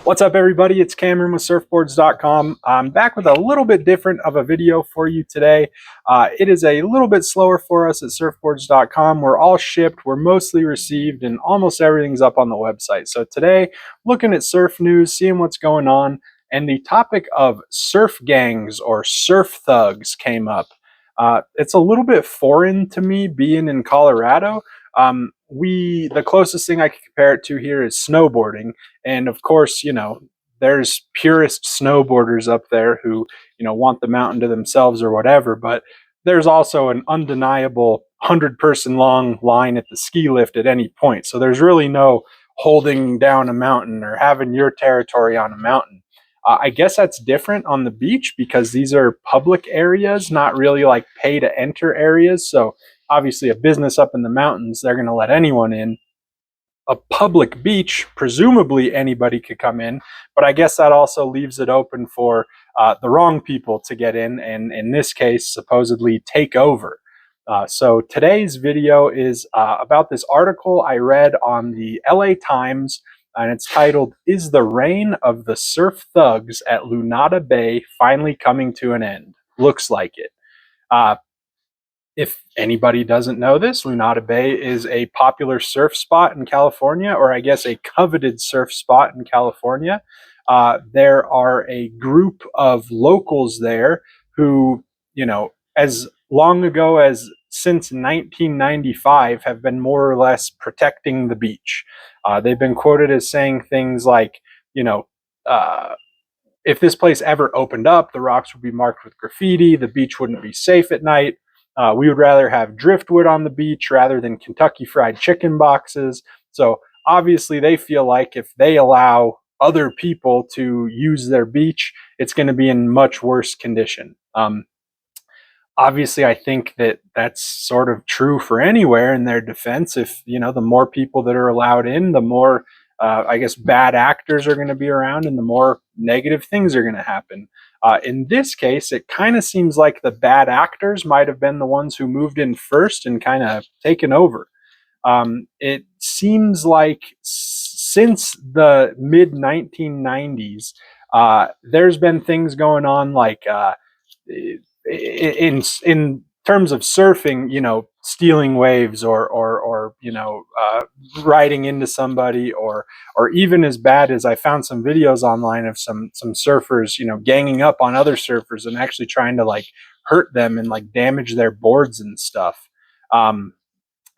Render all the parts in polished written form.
What's up, everybody? It's Cameron with Surfboards.com. I'm back with a little bit different of a video for you today. It is a little bit slower for us at Surfboards.com. We're all shipped, we're mostly received, and almost everything's up on the website. So today, looking at surf news, seeing what's going on, and the topic of surf gangs or surf thugs came up. It's a little bit foreign to me being in Colorado. The closest thing I can compare it to here is snowboarding. And of course, there's purist snowboarders up there who, want the mountain to themselves or whatever. But there's also an undeniable 100-person long line at the ski lift at any point. So there's really no holding down a mountain or having your territory on a mountain. I guess that's different on the beach because these are public areas, not really like pay to enter areas. So obviously a business up in the mountains, they're going to let anyone in. A public beach, presumably anybody could come in, but I guess that also leaves it open for the wrong people to get in, and in this case, supposedly take over. So today's video is about this article I read on the LA Times, and it's titled, "Is the Reign of the Surf Thugs at Lunada Bay Finally Coming to an End? Looks like it." If anybody doesn't know this, Lunada Bay is a popular surf spot in California, or I guess a coveted surf spot in California. There are a group of locals there who, as long ago as since 1995, have been more or less protecting the beach. They've been quoted as saying things like, if this place ever opened up, the rocks would be marked with graffiti, the beach wouldn't be safe at night. We would rather have driftwood on the beach rather than Kentucky Fried Chicken boxes. So obviously they feel like if they allow other people to use their beach, it's going to be in much worse condition. Obviously, I think that that's sort of true for anywhere in their defense. If, the more people that are allowed in, the more, I guess, bad actors are going to be around and the more negative things are going to happen. In this case, it kind of seems like the bad actors might have been the ones who moved in first and kind of taken over. It seems like since the mid 1990s, there's been things going on like in terms of surfing, stealing waves or riding into somebody, or even as bad as I found some videos online of some surfers, ganging up on other surfers and actually trying to like hurt them and like damage their boards and stuff. One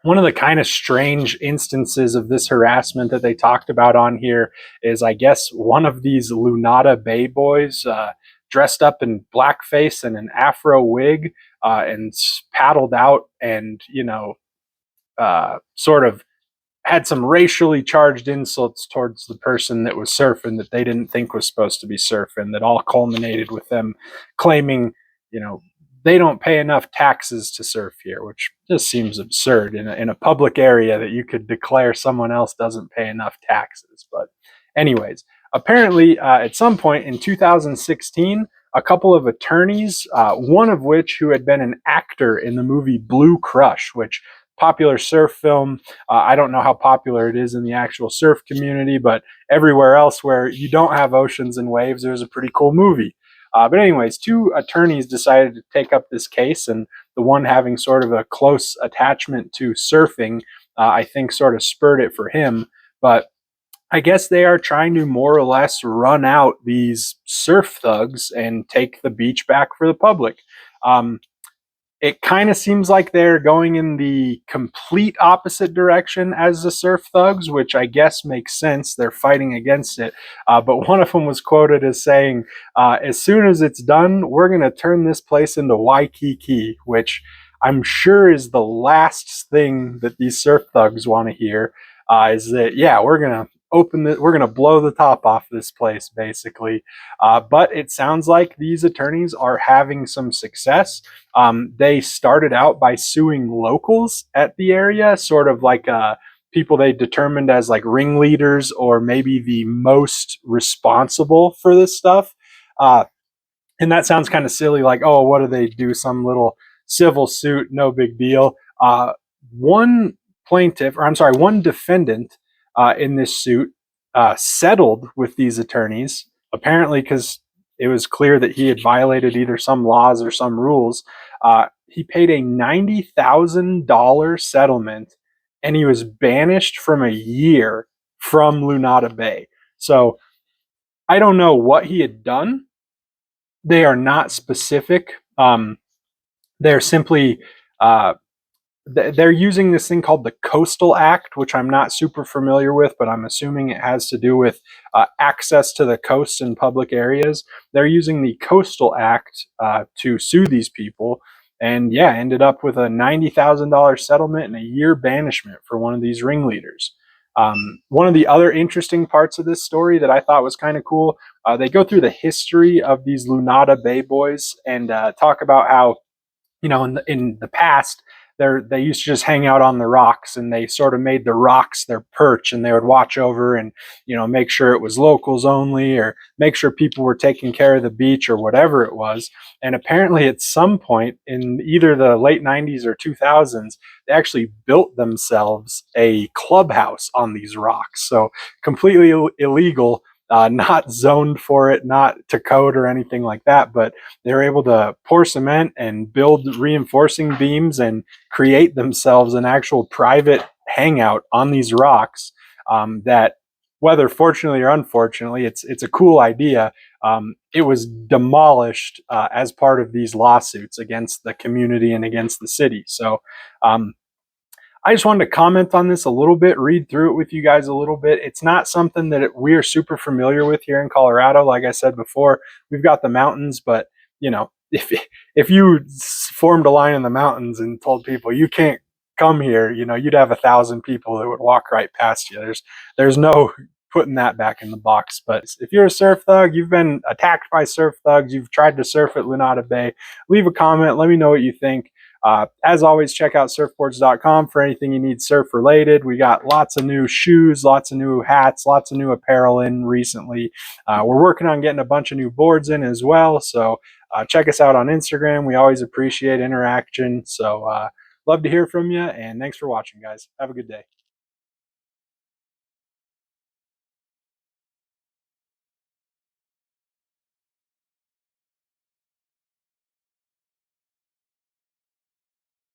of the kind of strange instances of this harassment that they talked about on here is, I guess, one of these Lunada Bay Boys dressed up in blackface and an afro wig and paddled out and, sort of had some racially charged insults towards the person that was surfing that they didn't think was supposed to be surfing, that all culminated with them claiming, they don't pay enough taxes to surf here, which just seems absurd in a public area that you could declare someone else doesn't pay enough taxes. But anyways, apparently at some point in 2016, a couple of attorneys, one of which who had been an actor in the movie Blue Crush, which popular surf film. I don't know how popular it is in the actual surf community, but everywhere else where you don't have oceans and waves, there's a pretty cool movie. But anyways, two attorneys decided to take up this case, and the one having sort of a close attachment to surfing, I think sort of spurred it for him. But I guess they are trying to more or less run out these surf thugs and take the beach back for the public. It kind of seems like they're going in the complete opposite direction as the surf thugs, which I guess makes sense. They're fighting against it. But one of them was quoted as saying, as soon as it's done, we're going to turn this place into Waikiki, which I'm sure is the last thing that these surf thugs want to hear, is that, yeah, we're going to we're going to blow the top off this place, basically. But it sounds like these attorneys are having some success. They started out by suing locals at the area, sort of like people they determined as like ringleaders or maybe the most responsible for this stuff. And that sounds kind of silly, like, oh, what do they do? Some little civil suit, no big deal. One defendant in this suit settled with these attorneys, apparently because it was clear that he had violated either some laws or some rules. He paid a $90,000 settlement, and he was banished from a year from Lunada Bay. So I don't know what he had done. They are not specific. They're simply uh, they're using this thing called the Coastal Act, which I'm not super familiar with, but I'm assuming it has to do with access to the coast in public areas. They're using the Coastal Act to sue these people, and yeah, ended up with a $90,000 settlement and a year banishment for one of these ringleaders. One of the other interesting parts of this story that I thought was kind of cool, they go through the history of these Lunada Bay Boys and talk about how, in the past, they used to just hang out on the rocks, and they sort of made the rocks their perch, and they would watch over and make sure it was locals only, or make sure people were taking care of the beach or whatever it was. And apparently at some point in either the late 90s or 2000s, they actually built themselves a clubhouse on these rocks. So completely illegal, not zoned for it, not to code or anything like that, but they were able to pour cement and build reinforcing beams and create themselves an actual private hangout on these rocks. That, whether fortunately or unfortunately, it's a cool idea. It was demolished as part of these lawsuits against the community and against the city. So I just wanted to comment on this a little bit, read through it with you guys a little bit. It's not something that we are super familiar with here in Colorado. Like I said before, we've got the mountains, but if you formed a line in the mountains and told people you can't come here, you'd have 1,000 people that would walk right past you. There's no putting that back in the box. But if you're a surf thug, you've been attacked by surf thugs, you've tried to surf at Lunada Bay, leave a comment. Let me know what you think. As always, check out Surfboards.com for anything you need surf related. We got lots of new shoes, lots of new hats, lots of new apparel in recently. We're working on getting a bunch of new boards in as well. So check us out on Instagram. We always appreciate interaction. So love to hear from you. And thanks for watching, guys. Have a good day.